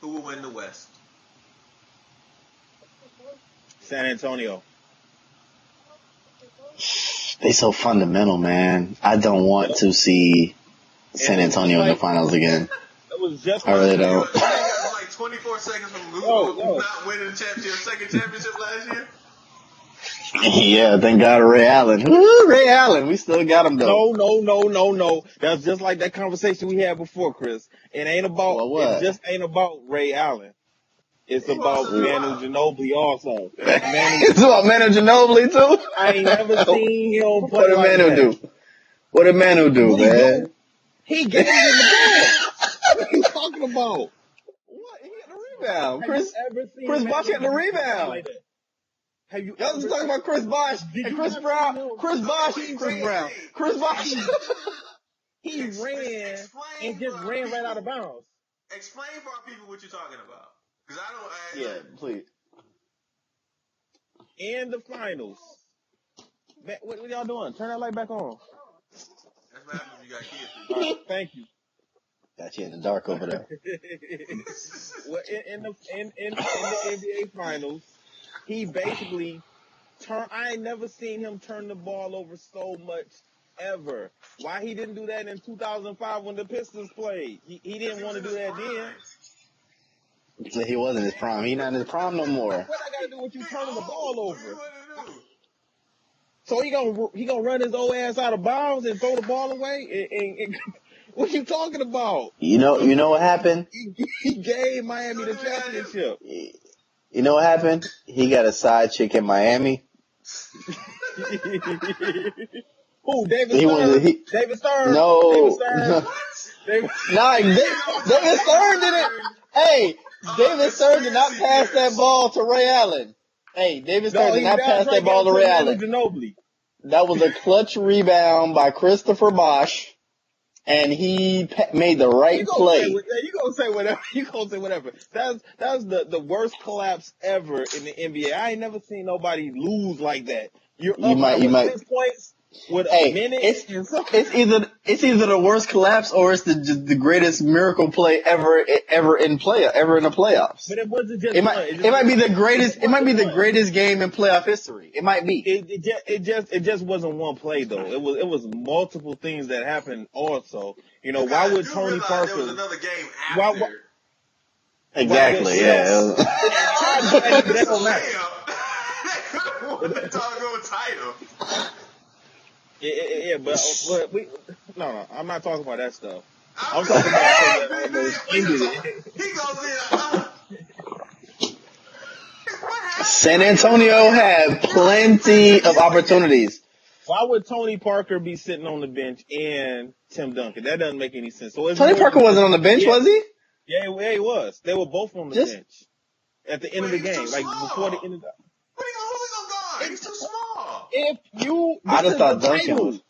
who will win the West? San Antonio. They so fundamental, man. I don't want to see San Antonio in the finals again. It was just I really don't. You guys like 24 seconds from not winning the second championship last year. Yeah, thank God Ray Allen. Woo, Ray Allen. We still got him though. No. That's just like that conversation we had before, Chris. It ain't about. It just ain't about Ray Allen. It's about Manu Ginobili also. It's about Manu Ginobili too. I ain't never seen him play like that. What did Manu do, man? He gave him the ball. What are you talking about? What? He had the rebound. Chris Bosh had the rebound. Like that? Have you y'all just talking about Chris Bosh and Chris Brown? Chris Bosh, Chris Brown. Chris Bosh. He ran and just ran right out of bounds. Explain for our people what you're talking about. Because I don't. Yeah, please. In the finals. What y'all doing? Turn that light back on. That's what happens when you got kids. Right, thank you. Got you in the dark over there. Well, in the NBA finals, he basically I ain't never seen him turn the ball over so much ever. Why he didn't do that in 2005 when the Pistons played? He didn't want to do that then. So he wasn't his prime. He not in his prime no more. What I gotta do with you turning the ball over? So he gonna run his old ass out of bounds and throw the ball away? And what you talking about? You know what happened? He gave Miami the championship. You know what happened? He got a side chick in Miami. Who? David Stern? David Stern? No. David Stern? David Stern didn't. Hey, David Stern did not pass that ball to Ray Allen. Hey, David Stern did not pass that ball to Ray Allen. That was a clutch rebound by Christopher Bosh, and he made the right play. You gonna say whatever. That's the worst collapse ever in the NBA. I ain't never seen nobody lose like that. You might 6 points with a minute. It's either the worst collapse or it's the greatest miracle play ever in the playoffs. But it wasn't just. It might be the greatest. It might be the greatest game in playoff history. It might be. It just wasn't one play though. It was multiple things that happened also. You know, why would Tony Parker? There was another game after. Exactly. Yeah. Title. Yeah, but no, I'm not talking about that stuff. I'm talking about those ended it. He goes in. San Antonio had plenty of opportunities. Why would Tony Parker be sitting on the bench and Tim Duncan? That doesn't make any sense. So Tony Parker wasn't on the bench, was he? Yeah, he was. They were both on the bench at the end of the game, like before the end of the. Who's he gonna guard? He's too small. I just thought Duncan was.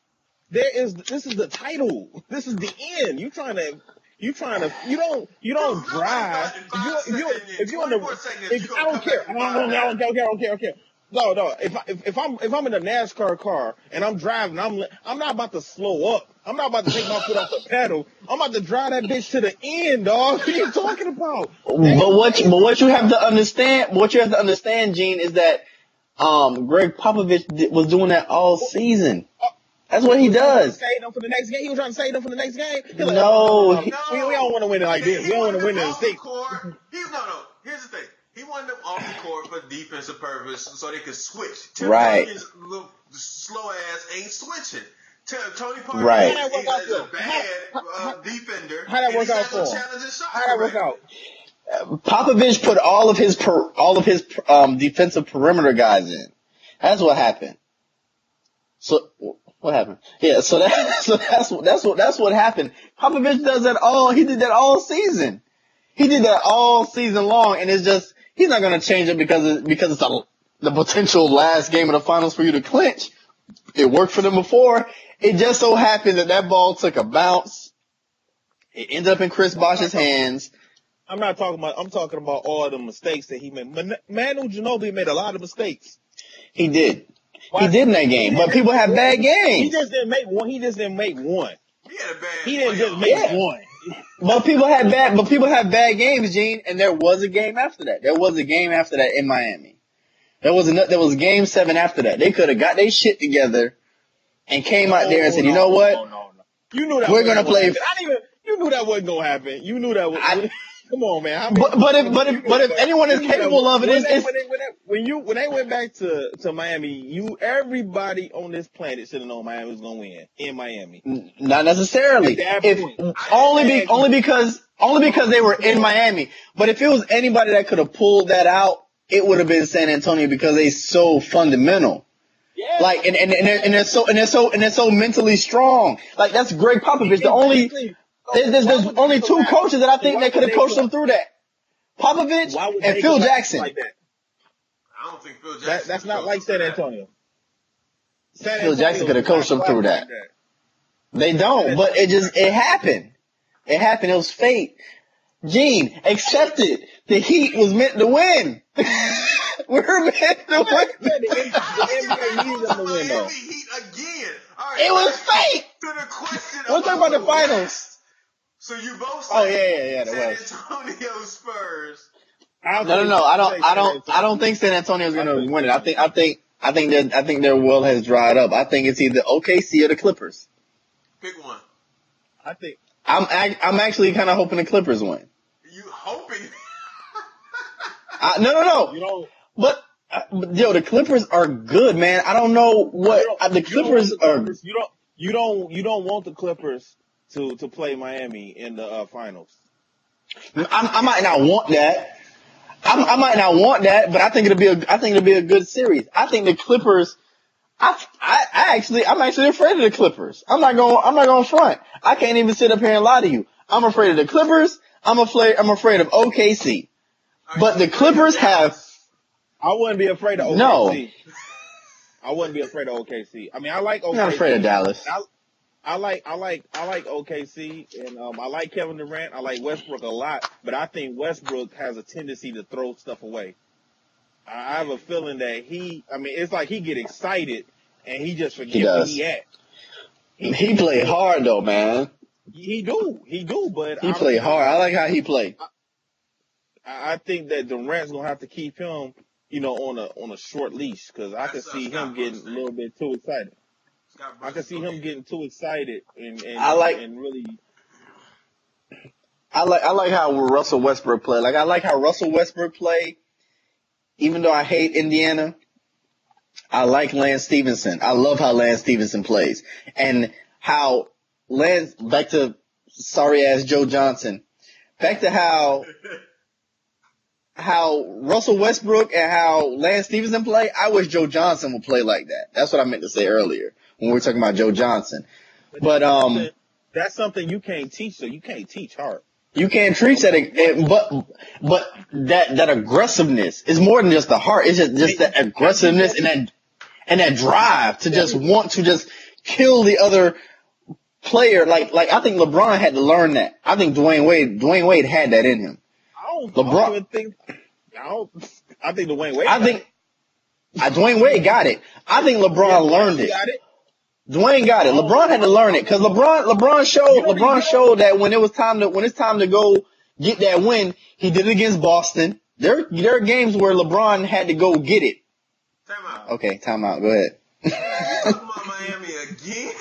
This is the title. This is the end. You don't drive. If you I don't care. I don't care. No. If I'm in a NASCAR car and I'm driving, I'm not about to slow up. I'm not about to take my foot off the pedal. I'm about to drive that bitch to the end, dog. What are you talking about? But what you have to understand, Gene, is that Greg Popovich was doing that all season. That's what he does. Save them for the next game. He was trying to save them for the next game. No, we don't want to win it like this. We don't want to win it in six. No. Here's the thing. He wanted them off the court for defensive purpose so they could switch. Right. His little slow ass ain't switching. Tony Parker right. is a bad defender. How that work out for him? How that work out? Popovich put all of his defensive perimeter guys in. That's what happened. So what happened? Yeah, so that's what happened. Popovich does that all. He did that all season. He did that all season long, and it's just he's not going to change it because it's the potential last game of the finals for you to clinch. It worked for them before. It just so happened that ball took a bounce. It ended up in Chris Bosh's hands. I'm talking about all the mistakes that he made. Manu Ginobili made a lot of mistakes. He did. He did in that game, but people have bad games. He just didn't make one. He had a bad. He didn't just make one. But people had bad games, Gene, and there was a game after that. There was a game after that in Miami. There was game 7 after that. They could have got their shit together and came out there and said, you know what? No. You knew that we're gonna play. You knew that wasn't gonna happen. You knew that. Come on, man. But if anyone is capable of it, when they went back to Miami, everybody on this planet should have known Miami was gonna win in Miami. Not necessarily. Only because they were in Miami. But if it was anybody that could have pulled that out, it would have been San Antonio because they so fundamental. Yeah. Like and they're so mentally strong. Like that's Greg Popovich. There's only 2 coaches that I think that could have coached them through that. Popovich and Phil Jackson. I don't think Phil Jackson. That's not like San Antonio. Phil Jackson could have coached them through that. They don't, but it happened. It happened. It was fate. Gene, accept it. The Heat was meant to win. We're meant to win. The NBA needs them to win, though. Heat again. Right, it was fake. To the question. We're talking about the finals. So you both say San Antonio Spurs. No. I don't think San Antonio is going to win it. I think their well has dried up. I think it's either OKC or the Clippers. Pick one. I'm actually kind of hoping the Clippers win. You hoping? No. You don't. But the Clippers are good, man. I don't know what the Clippers are. You don't want the Clippers to play Miami in the finals. I might not want that. I might not want that, but I think it'll be a good series. I think the Clippers. I'm actually afraid of the Clippers. I'm not going front. I can't even sit up here and lie to you. I'm afraid of the Clippers. I'm afraid of OKC. But the Clippers have. I wouldn't be afraid of OKC. No. I wouldn't be afraid of OKC. I mean, I like OKC. I'm not afraid of Dallas. I like OKC, and I like Kevin Durant. I like Westbrook a lot, but I think Westbrook has a tendency to throw stuff away. I have a feeling that it's like he get excited and he just forget where he at. He played hard though, man. He do, but he played hard. I like how he played. I think that Durant's gonna have to keep him, on a short leash because I can see him getting a little bit too excited. I can see him getting too excited and really. I like how Russell Westbrook play. Like I like how Russell Westbrook play. Even though I hate Indiana, I like Lance Stevenson. I love how Lance Stevenson plays and how back to sorry ass Joe Johnson, back to how Russell Westbrook and how Lance Stevenson play. I wish Joe Johnson would play like that. That's what I meant to say earlier when we were talking about Joe Johnson. But that's something you can't teach. So you can't teach heart. You can't teach that, but that aggressiveness is more than just the heart. It's just that aggressiveness and that drive to just want to just kill the other player. Like I think LeBron had to learn that. I think Dwayne Wade had that in him. I think Dwayne Wade. Dwayne Wade got it. I think LeBron learned it. Dwayne got it. LeBron had to learn it because LeBron showed that when it's time to go get that win, he did it against Boston. There are games where LeBron had to go get it. Time out. Okay, time out. Go ahead. You talking about Miami again?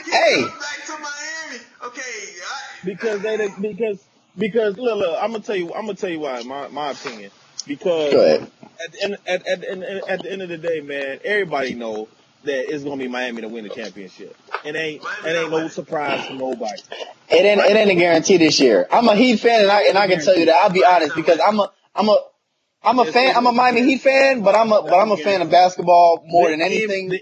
Hey. Back to Miami. Okay. Because look, I'm gonna tell you why. My opinion. Because go ahead. At the end of the day, man, everybody know that it's gonna be Miami to win the championship. It ain't no surprise to nobody. It ain't a guarantee this year. I'm a Heat fan, and I can tell you that. I'll be honest because I'm a fan. I'm a Miami Heat fan, but I'm a fan of basketball more than anything.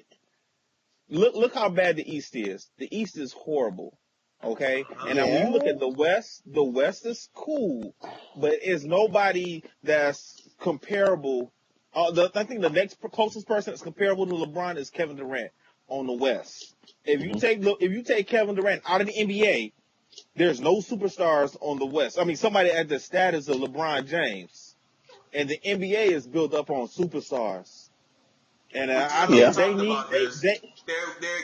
Look how bad the East is. The East is horrible. Okay, and now when you look at the West is cool, but it's nobody that's comparable. I think the next closest person that's comparable to LeBron is Kevin Durant on the West. If you take Kevin Durant out of the NBA, there's no superstars on the West. I mean, somebody at the status of LeBron James, and the NBA is built up on superstars. And We I talked think about this. There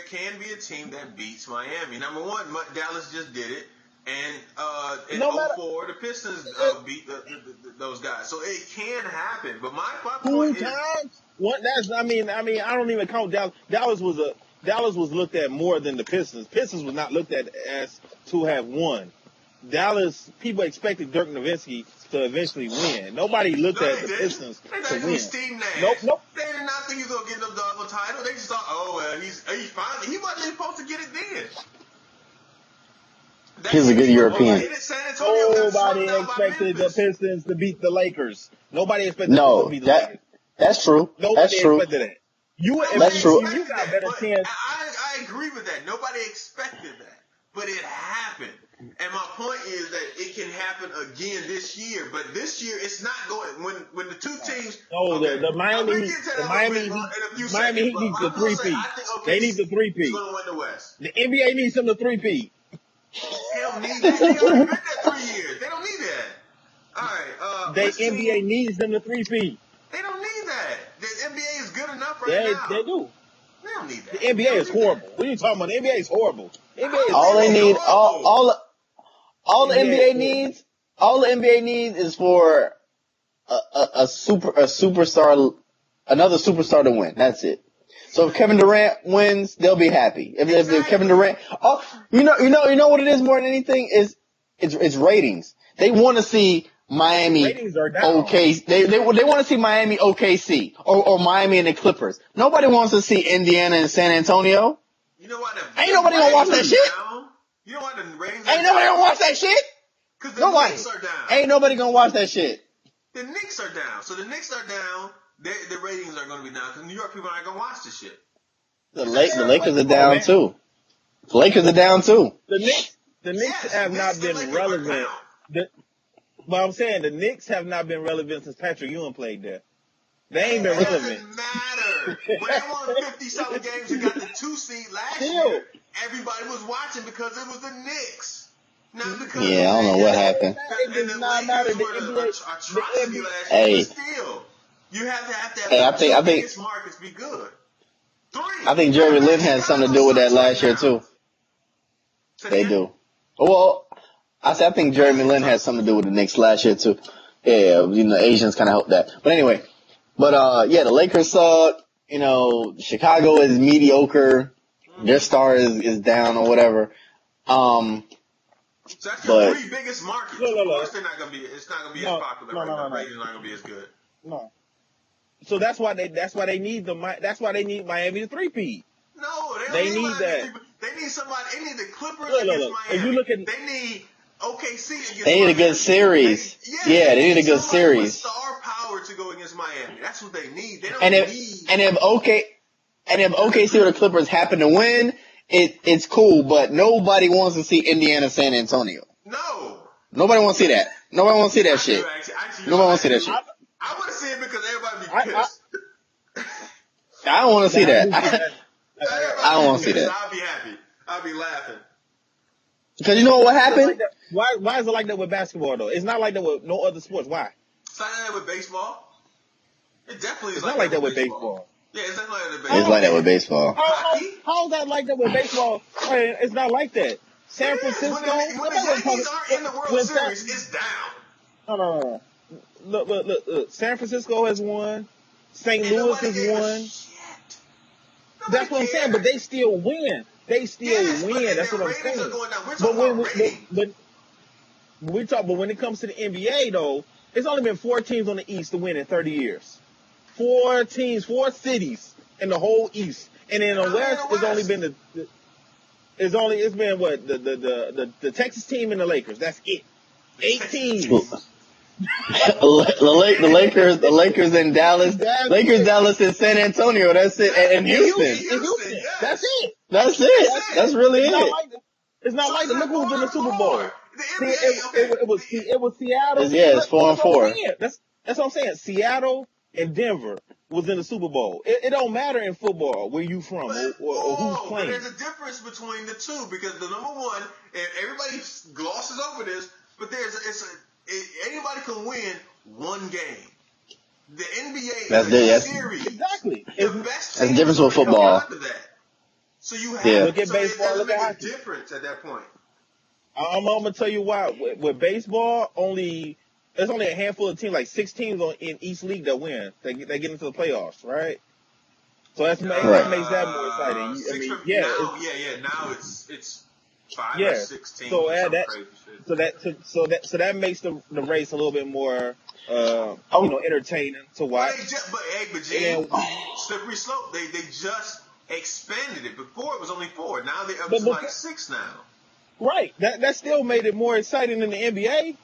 can be a team that beats Miami. Number one, Dallas just did it. And in no matter 04, the Pistons beat those guys. So it can happen. But my two point is, times. What? That's I mean I don't even count Dallas. Dallas was looked at more than the Pistons. Pistons was not looked at as to have won. Dallas people expected Dirk Nowitzki to eventually win. Nobody looked at the Pistons to win. Steve Nash. Nope. They did not think he was gonna get no double title. They just thought, he's finally. He wasn't even supposed to get it then. He's a good European. Nobody expected the Pistons to beat the Lakers. Nobody expected the Pistons to beat the Lakers. That's true. Nobody expected that. That's true. You got a better chance. I agree with that. Nobody expected that. But it happened. And my point is that it can happen again this year. But this year, it's not going. When the two teams. The Miami Heat needs the 3-peat. They need the 3-peat. Going to win the West. The NBA needs them to 3-peat. They don't need that. They already been there 3 years. They don't need that. All right. The NBA needs them to 3-peat. They don't need that. The NBA is good enough right now. They do. They don't need that. The NBA is horrible. What are you talking about? The NBA is horrible. All they need, all the NBA needs, is for a superstar, another superstar to win. That's it. So if Kevin Durant wins, they'll be happy. If Kevin Durant, you know what it is more than anything is, it's ratings. They want to see Miami OKC. They want to see Miami OKC or Miami and the Clippers. Nobody wants to see Indiana and San Antonio. You know what? Ain't nobody gonna watch that shit. You know what? The ratings ain't nobody gonna watch that shit. Because the Knicks are down. Ain't nobody gonna watch that shit. The Knicks are down. So the Knicks are down. The ratings are going to be down because New York people aren't going to watch this shit. The Lakers are down too. The Lakers are down too. The Knicks have not been relevant. But I'm saying the Knicks have not been relevant since Patrick Ewing played there. They ain't been relevant. It doesn't matter. When they won 50-something games and got the 2 seed last year, everybody was watching because it was the Knicks. Not because I don't know what happened. And the Lakers were the atrocity last year. But still, you have to have I think biggest markets be good. I think Jeremy Lin had something to do with that last year too. They do. Well, I think Jeremy Lin had something to do with the Knicks last year too. Yeah, Asians kind of helped that. But anyway, the Lakers suck. Chicago is mediocre. Their star is down or whatever. So that's your 3 biggest markets. Of course, they're not gonna be. It's not gonna be as popular. The ratings aren't gonna be as good. No. So that's why they need Miami to 3-peat. No, they need that. They need somebody. They need the Clippers against Miami. If you look at, they need OKC against. They need a good series. They need a good series. With star power to go against Miami. That's what they need. They don't if OKC or the Clippers happen to win, it's cool. But nobody wants to see Indiana San Antonio. No. Nobody wants to see that. Nobody wants to see that shit. Nobody wants to see that shit. I want to see it because everybody be pissed. I don't want to see that. I don't want to see that. I'll be happy. I'll be laughing. Because you know what happened? Why is it like that with basketball though? It's not like that with no other sports. Why? It's not like that with baseball. It definitely is. It's not like that with baseball. Yeah, it's not like that with baseball. It's like that with baseball. How is that like that with baseball? It's not like that. San Francisco. When the Yankees aren't in the World Series, it's down. No. Look. San Francisco has won. St. Louis has won. That's what I'm saying. But they still win. That's what I'm saying. But when it comes to the NBA though, it's only been 4 teams on the East to win in 30 years. 4 teams, 4 cities in the whole East, and in the West, it's only been the Texas team and the Lakers. That's it. 8 teams. the Lakers in Dallas, Dallas and San Antonio. That's it, and Houston. That's it. That's really it. It's not like look who's in the Super Bowl. It was Seattle. It's 4-4. That's what I'm saying. Seattle and Denver was in the Super Bowl. It don't matter in football where you from or who's playing. But there's a difference between the two because the number one, and everybody glosses over this, but anybody can win one game. The NBA That's is a the series. Exactly. The best That's the team difference is with going to come football. out of that. So you have Yeah. Look at so baseball. it doesn't Look at make a hockey. difference at that point. I'm gonna tell you why. With baseball, there's only a handful of teams, like 6 teams in each league that win. They get into the playoffs, right? So that makes that more exciting. I mean, Now it's 5 or yeah. 6 teams So or some that crazy shit. so that makes the race a little bit more entertaining to watch. But Jen, slippery slope. They just expanded it. Before it was only 4. Now they're up to like 6 now. Right. That still made it more exciting than the NBA.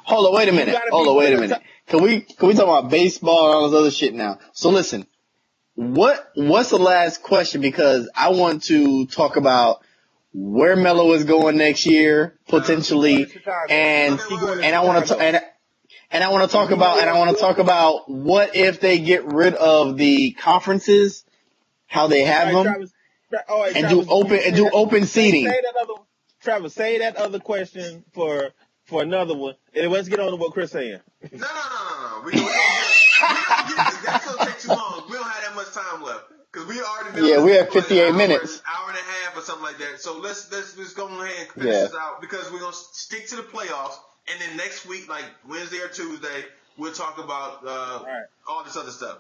Hold on, wait a minute. Can we talk about baseball and all this other shit now? So listen, what's the last question? Because I want to talk about where Melo is going next year, potentially, and I want to talk about what if they get rid of the conferences, how they have them, and do open seating. Travis, say that other question for another one. And let's get on to what Chris saying. No. We don't get that's going to take too long. We don't have that much time left. Because we already know we have 58 minutes. An hour and a half or something like that. So let's just go ahead and finish this out because we're going to stick to the playoffs. And then next week, like Wednesday or Tuesday, we'll talk about all this other stuff.